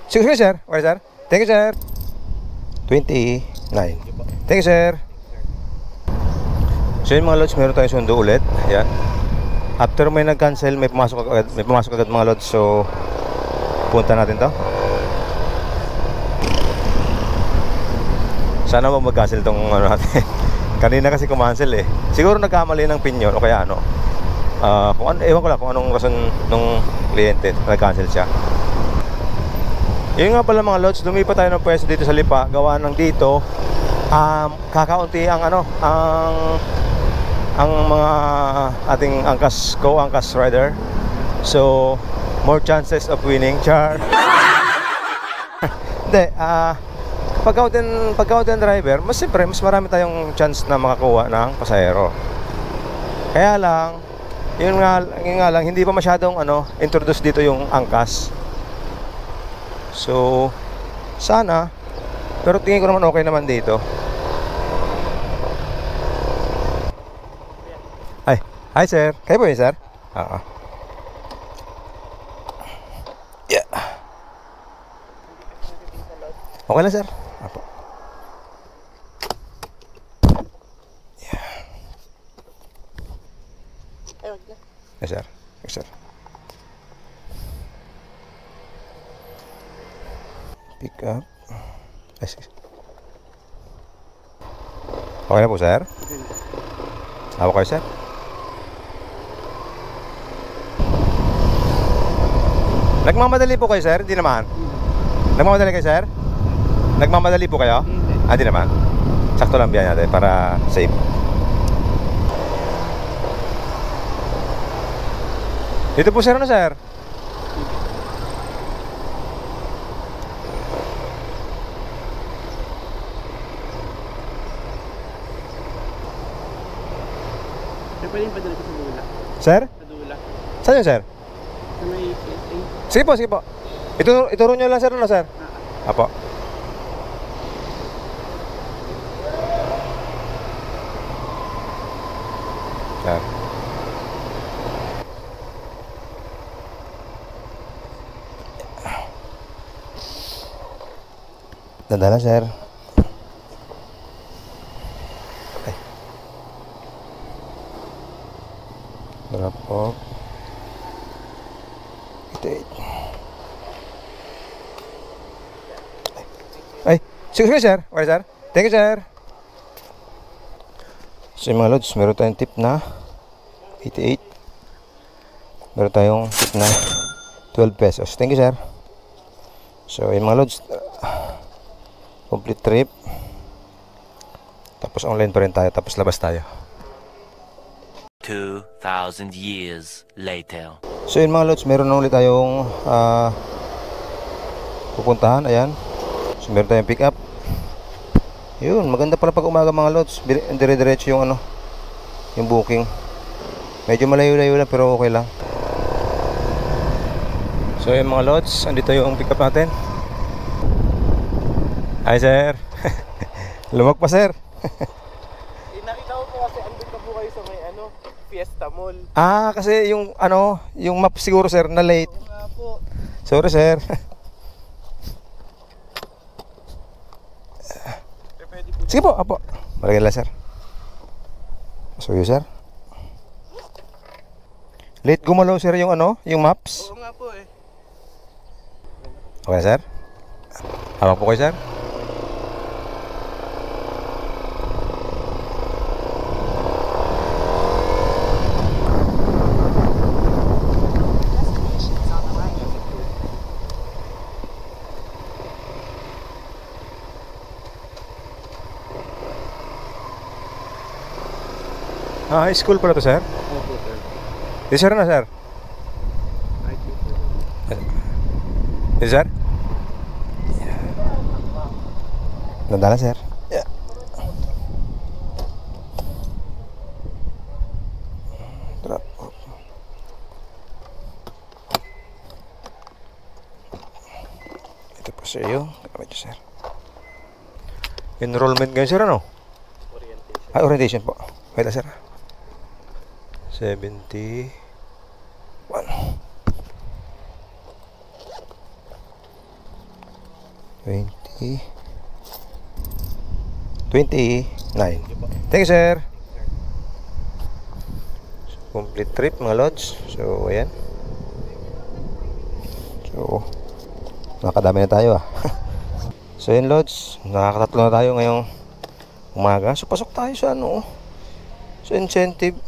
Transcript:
Sige, sir. Okay, sir. Thank you, sir. 29. Thank you, sir. So yun mga lods, meron tayong sundo ulit. Ayan. After may nag-cancel, may pumasok agad mga lods. So punta natin to. Sana mo mag-cancel tong ano natin. Kanina kasi kumancel eh. Siguro nagkamali ng pinyon o kaya ano. Kung ano, ewan ko lang kung anong rason nung kliyente nag-cancel siya. Yun nga pala mga lods, lumipat tayo ng pwesto dito sa Lipa. Gawa ng dito kakaunti ang ano, ang mga ating co-angkas rider. So more chances of winning. Char. Hindi, pagka-out and driver, mas marami tayong chance na makakuha ng pasahero. Kaya lang, yun nga lang, hindi pa masyadong introduce dito yung angkas. So sana, pero tingin ko naman okay naman dito. Hi sir, kayo po yun sir? Oo. Yeah. Okay lang sir. Apo. Yeah. Yes sir. Yes sir. Pick up. Okay na po sir. Apo kayo sir. Nagmamadali po kayo sir? Hindi naman. Nagmamadali kayo sir? Nagmamadali po kayo? Hindi naman. Sakto lang biyahe natin para safe. Dito po sir, ano sir? Pwede yung padala ko sa Dula. Sir? Sa Dula. Saan yun sir? Sa may PSA. Sige po, sige po. Ituro nyo lang sir, ano sir? Apo. Sir. Dandala sir. Drop off. Ay, sige sir. Okay sir. Thank you sir. So mga lods, meron tayong tip na 88. Meron tayong tip na 12 pesos. Thank you sir. So yung mga lods, complete trip. Tapos online pa rin tayo. Tapos labas tayo. 2,000 years later. So yun mga lods, meron na ulit tayong pupuntahan. Ayan. So meron tayong pick up. Yun, maganda pala pag umaga mga lods. Dire-diretso yung yung booking. Medyo malayo-layo lang pero okay lang. So yun mga lods, andito yung pick up natin. Hi sir. Lumag pa sir. Nakita ko po kasi andun ka po kayo sa may Fiesta Mall. Kasi yung map siguro sir na late. Oo nga po. Sorry sir. Sige po, apo. Malagay lang sir. So yun sir. Late gumalaw sir yung yung maps. Oo nga po eh. Okay sir. Hawak po kayo sir. School pala to sir? Opo sir. Yes sir na sir? Yes sir? Nandala sir? Yeah. Drop off. Ito po sir yung gamit nyo sir. Enrollment ngayon sir Orientation. Orientation po. Wait sir. 71. 20 29. Thank you, sir. So, complete trip, mga lods. So, ayan. So, nakakadami na tayo, ah. So, ayan, lods. Nakakatatlo na tayo ngayong umaga. So, pasok tayo sa ano, sa incentive.